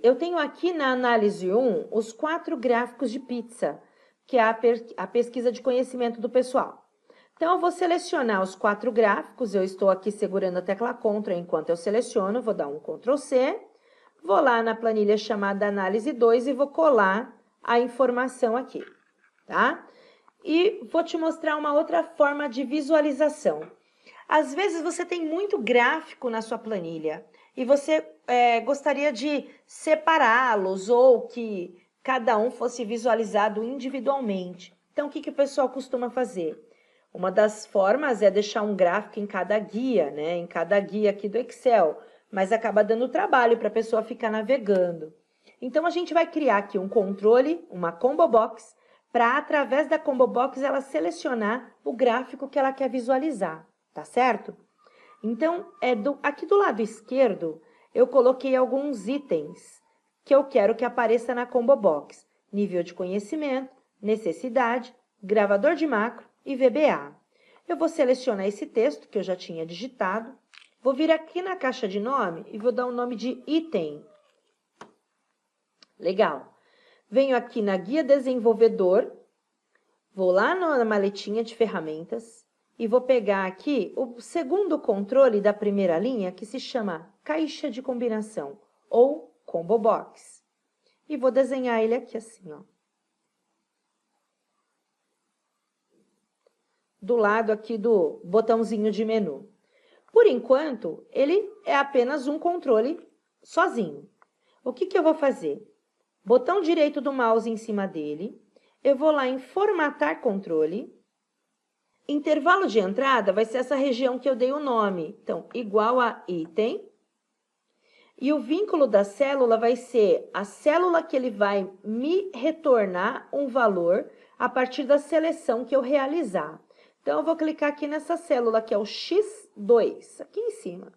eu tenho aqui na análise 1 os 4 gráficos de pizza, que é a pesquisa de conhecimento do pessoal. Então, eu vou selecionar os 4 gráficos, eu estou aqui segurando a tecla Ctrl enquanto eu seleciono, vou dar um Ctrl C, vou lá na planilha chamada análise 2 e vou colar a informação aqui, tá? E vou te mostrar uma outra forma de visualização. Às vezes você tem muito gráfico na sua planilha e você gostaria de separá-los ou que cada um fosse visualizado individualmente. Então, o que o pessoal costuma fazer? Uma das formas é deixar um gráfico em cada guia, né? Em cada guia aqui do Excel, mas acaba dando trabalho para a pessoa ficar navegando. Então, a gente vai criar aqui um controle, uma combo box, para, através da combo box, ela selecionar o gráfico que ela quer visualizar, tá certo? Então, aqui do lado esquerdo, eu coloquei alguns itens que eu quero que apareça na combo box. Nível de conhecimento, necessidade, gravador de macro e VBA. Eu vou selecionar esse texto que eu já tinha digitado, vou vir aqui na caixa de nome e vou dar o nome de item. Legal. Venho aqui na guia desenvolvedor, vou lá na maletinha de ferramentas e vou pegar aqui o segundo controle da primeira linha, que se chama caixa de combinação ou combo box. E vou desenhar ele aqui assim, ó. Do lado aqui do botãozinho de menu. Por enquanto, ele é apenas um controle sozinho. O que eu vou fazer? Botão direito do mouse em cima dele, eu vou lá em formatar controle. Intervalo de entrada vai ser essa região que eu dei o nome. Então, igual a item. E o vínculo da célula vai ser a célula que ele vai me retornar um valor a partir da seleção que eu realizar. Então, eu vou clicar aqui nessa célula, que é o X2, aqui em cima.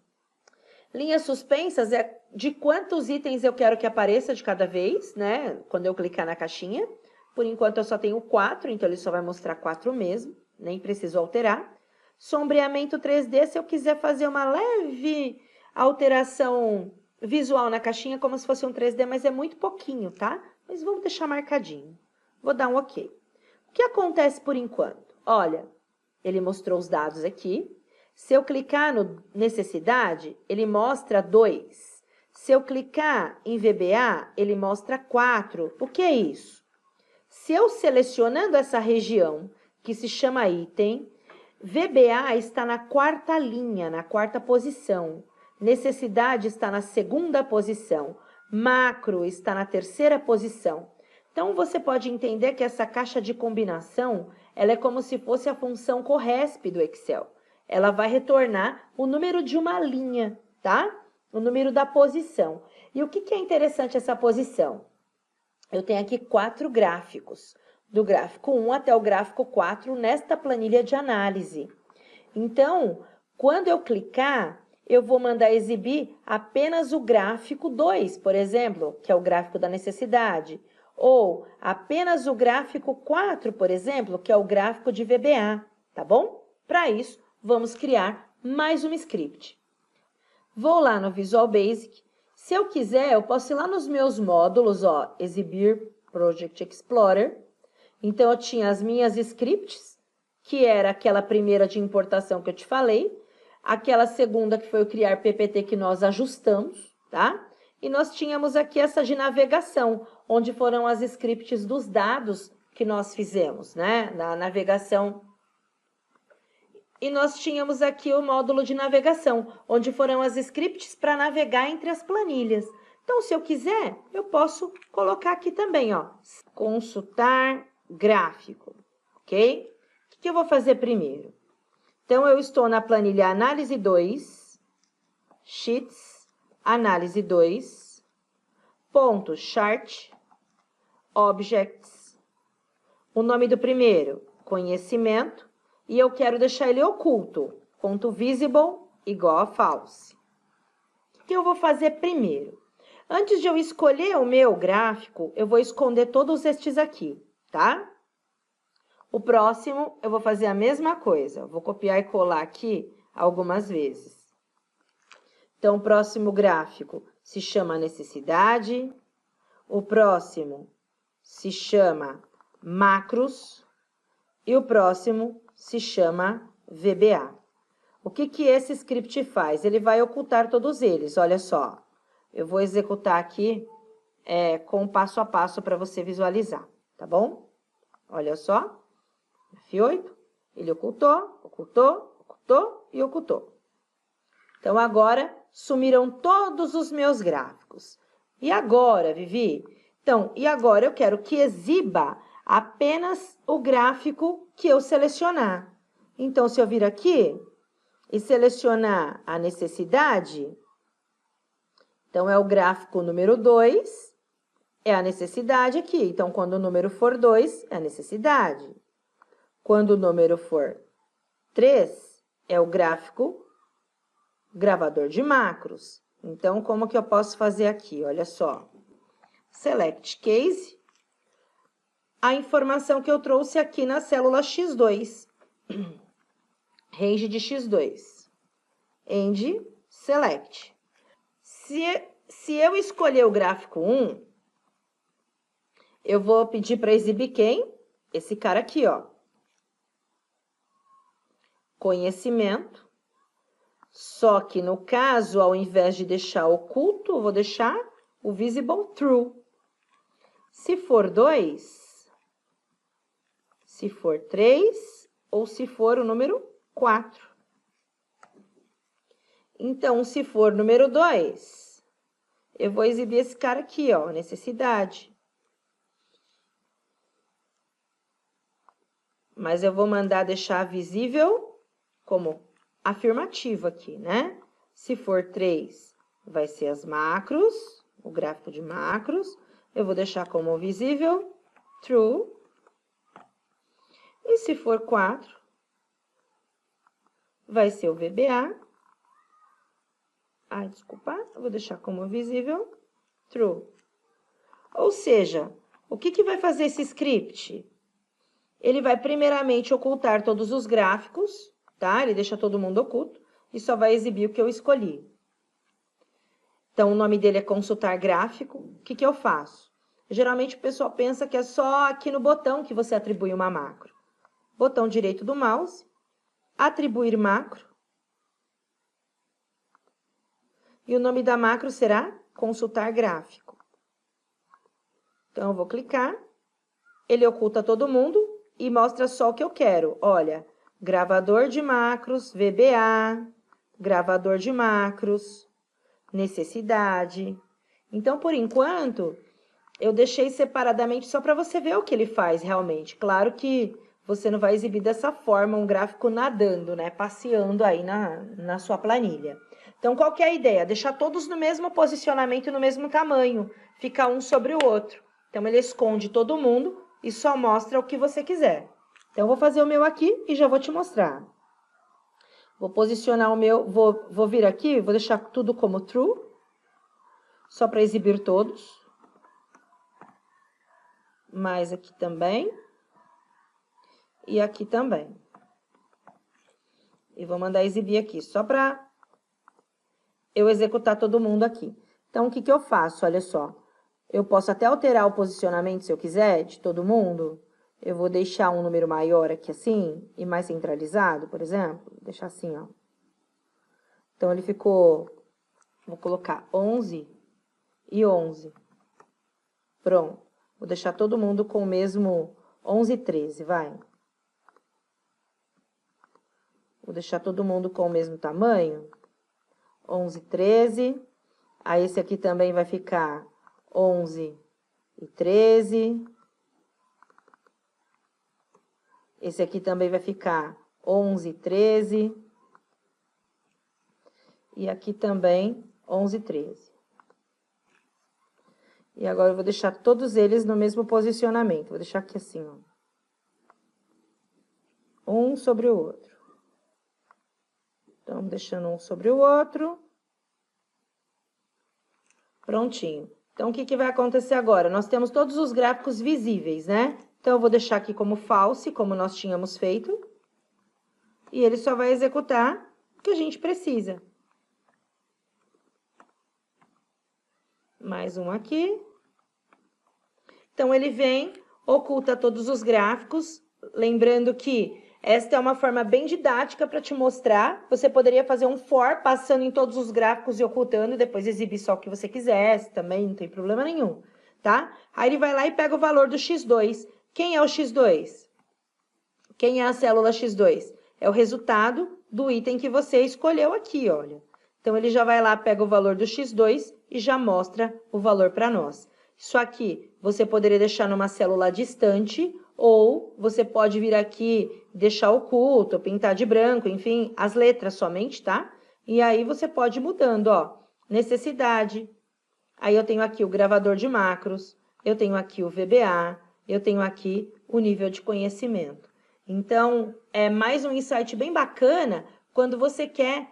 Linhas suspensas é de quantos itens eu quero que apareça de cada vez, né? Quando eu clicar na caixinha. Por enquanto, eu só tenho 4, então ele só vai mostrar 4 mesmo, nem preciso alterar. Sombreamento 3D, se eu quiser fazer uma leve alteração visual na caixinha, como se fosse um 3D, mas é muito pouquinho, tá? Mas vamos deixar marcadinho. Vou dar um OK. O que acontece por enquanto? Olha, ele mostrou os dados aqui. Se eu clicar no necessidade, ele mostra 2. Se eu clicar em VBA, ele mostra 4. O que é isso? Se eu selecionando essa região, que se chama item, VBA está na 4ª linha, na 4ª posição. Necessidade está na 2ª posição. Macro está na 3ª posição. Então, você pode entender que essa caixa de combinação, ela é como se fosse a função CORRESP do Excel. Ela vai retornar o número de uma linha, tá? O número da posição. E o que é interessante essa posição? Eu tenho aqui 4 gráficos, do gráfico 1 até o gráfico 4, nesta planilha de análise. Então, quando eu clicar, eu vou mandar exibir apenas o gráfico 2, por exemplo, que é o gráfico da necessidade. Ou apenas o gráfico 4, por exemplo, que é o gráfico de VBA, tá bom? Para isso, vamos criar mais um script. Vou lá no Visual Basic. Se eu quiser, eu posso ir lá nos meus módulos, ó, exibir Project Explorer. Então, eu tinha as minhas scripts, que era aquela primeira de importação que eu te falei, aquela segunda que foi o criar PPT que nós ajustamos, tá? E nós tínhamos aqui essa de navegação, onde foram as scripts dos dados que nós fizemos, né? Na navegação. E nós tínhamos aqui o módulo de navegação, onde foram as scripts para navegar entre as planilhas. Então, se eu quiser, eu posso colocar aqui também, ó, consultar gráfico, ok? O que eu vou fazer primeiro? Então, eu estou na planilha Análise 2, Sheets, Análise 2, ponto, Chart, Objects. O nome do primeiro, Conhecimento. E eu quero deixar ele oculto, ponto visible igual a false. O que eu vou fazer primeiro? Antes de eu escolher o meu gráfico, eu vou esconder todos estes aqui, tá? O próximo, eu vou fazer a mesma coisa. Vou copiar e colar aqui algumas vezes. Então, o próximo gráfico se chama necessidade, o próximo se chama macros e o próximo se chama VBA. O que que esse script faz? Ele vai ocultar todos eles, olha só. Eu vou executar aqui com passo a passo para você visualizar, tá bom? Olha só, F8, ele ocultou, ocultou, ocultou e ocultou. Então, agora, sumiram todos os meus gráficos. E agora, Vivi? Então, e agora eu quero que exiba apenas o gráfico que eu selecionar. Então, se eu vir aqui e selecionar a necessidade, então, é o gráfico número 2, é a necessidade aqui. Então, quando o número for 2, é a necessidade. Quando o número for 3, é o gravador de macros. Então, como que eu posso fazer aqui? Olha só. Select Case. A informação que eu trouxe aqui na célula X2. Range de X2. End Select. Se eu escolher o gráfico 1, eu vou pedir para exibir quem? Esse cara aqui, ó. Conhecimento. Só que no caso, ao invés de deixar oculto, eu vou deixar o visible true. Se for 2, se for 3 ou se for o número 4. Então, se for número 2, eu vou exibir esse cara aqui, ó, necessidade. Mas eu vou mandar deixar visível como afirmativo aqui, né? Se for 3, vai ser as macros, o gráfico de macros. Eu vou deixar como visível true. E se for 4, vai ser o VBA. Desculpa, eu vou deixar como visível true. Ou seja, o que vai fazer esse script? Ele vai primeiramente ocultar todos os gráficos, tá? Ele deixa todo mundo oculto e só vai exibir o que eu escolhi. Então, o nome dele é consultar gráfico. O que eu faço? Geralmente, o pessoal pensa que é só aqui no botão que você atribui uma macro. Botão direito do mouse, atribuir macro. E o nome da macro será consultar gráfico. Então, eu vou clicar, ele oculta todo mundo e mostra só o que eu quero. Olha, gravador de macros, VBA, gravador de macros, necessidade. Então, por enquanto, eu deixei separadamente só para você ver o que ele faz realmente. Claro que você não vai exibir dessa forma um gráfico nadando, né? Passeando aí na sua planilha. Então, qual que é a ideia? Deixar todos no mesmo posicionamento e no mesmo tamanho. Fica um sobre o outro. Então, ele esconde todo mundo e só mostra o que você quiser. Então, eu vou fazer o meu aqui e já vou te mostrar. Vou posicionar o meu, vou vir aqui, vou deixar tudo como true, só para exibir todos. Mais aqui também. E aqui também. E vou mandar exibir aqui, só para eu executar todo mundo aqui. Então, o que eu faço? Olha só. Eu posso até alterar o posicionamento, se eu quiser, de todo mundo. Eu vou deixar um número maior aqui assim, e mais centralizado, por exemplo. Vou deixar assim, ó. Então, ele ficou... Vou colocar 11 e 11. Pronto. Vou deixar todo mundo com o mesmo 11 e 13, vai. Vou deixar todo mundo com o mesmo tamanho. 11 e 13. Aí, esse aqui também vai ficar 11 e 13. Esse aqui também vai ficar 11 e 13. E aqui também 11 e 13. E agora eu vou deixar todos eles no mesmo posicionamento. Vou deixar aqui assim, ó. Um sobre o outro. Então, deixando um sobre o outro. Prontinho. Então, o que vai acontecer agora? Nós temos todos os gráficos visíveis, né? Então, eu vou deixar aqui como false, como nós tínhamos feito. E ele só vai executar o que a gente precisa. mais um aqui. Então, ele vem, oculta todos os gráficos, lembrando que esta é uma forma bem didática para te mostrar. Você poderia fazer um for passando em todos os gráficos e ocultando, e depois exibir só o que você quisesse, também não tem problema nenhum, tá? Aí ele vai lá e pega o valor do x2. Quem é o x2? Quem é a célula x2? É o resultado do item que você escolheu aqui, olha. Então, ele já vai lá, pega o valor do x2 e já mostra o valor para nós. Isso aqui você poderia deixar numa célula distante, ou você pode vir aqui, deixar oculto, pintar de branco, enfim, as letras somente, tá? E aí você pode ir mudando, ó, necessidade. Aí eu tenho aqui o gravador de macros, eu tenho aqui o VBA, eu tenho aqui o nível de conhecimento. Então, é mais um insight bem bacana quando você quer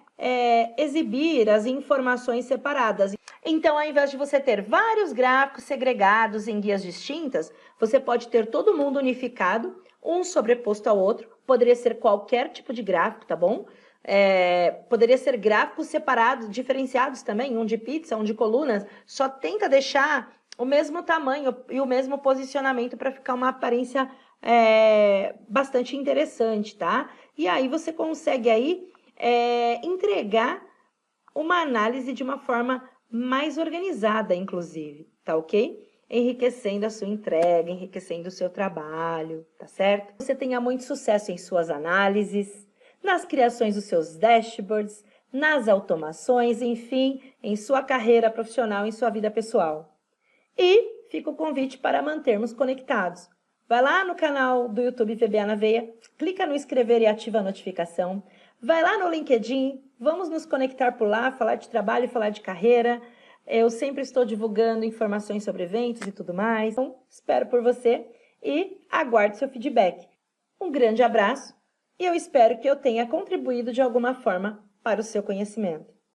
exibir as informações separadas. Então, ao invés de você ter vários gráficos segregados em guias distintas, você pode ter todo mundo unificado, um sobreposto ao outro. Poderia ser qualquer tipo de gráfico, tá bom? Poderia ser gráficos separados, diferenciados também, um de pizza, um de colunas. Só tenta deixar o mesmo tamanho e o mesmo posicionamento para ficar uma aparência bastante interessante, tá? E aí você consegue aí entregar uma análise de uma forma mais organizada, inclusive, tá ok? Enriquecendo a sua entrega, enriquecendo o seu trabalho, tá certo? Você tenha muito sucesso em suas análises, nas criações dos seus dashboards, nas automações, enfim, em sua carreira profissional, em sua vida pessoal. E fica o convite para mantermos conectados. Vai lá no canal do YouTube VBA na Veia, clica no inscrever e ativa a notificação. Vai lá no LinkedIn, vamos nos conectar por lá, falar de trabalho e falar de carreira. Eu sempre estou divulgando informações sobre eventos e tudo mais. Então, espero por você e aguardo seu feedback. Um grande abraço e eu espero que eu tenha contribuído de alguma forma para o seu conhecimento.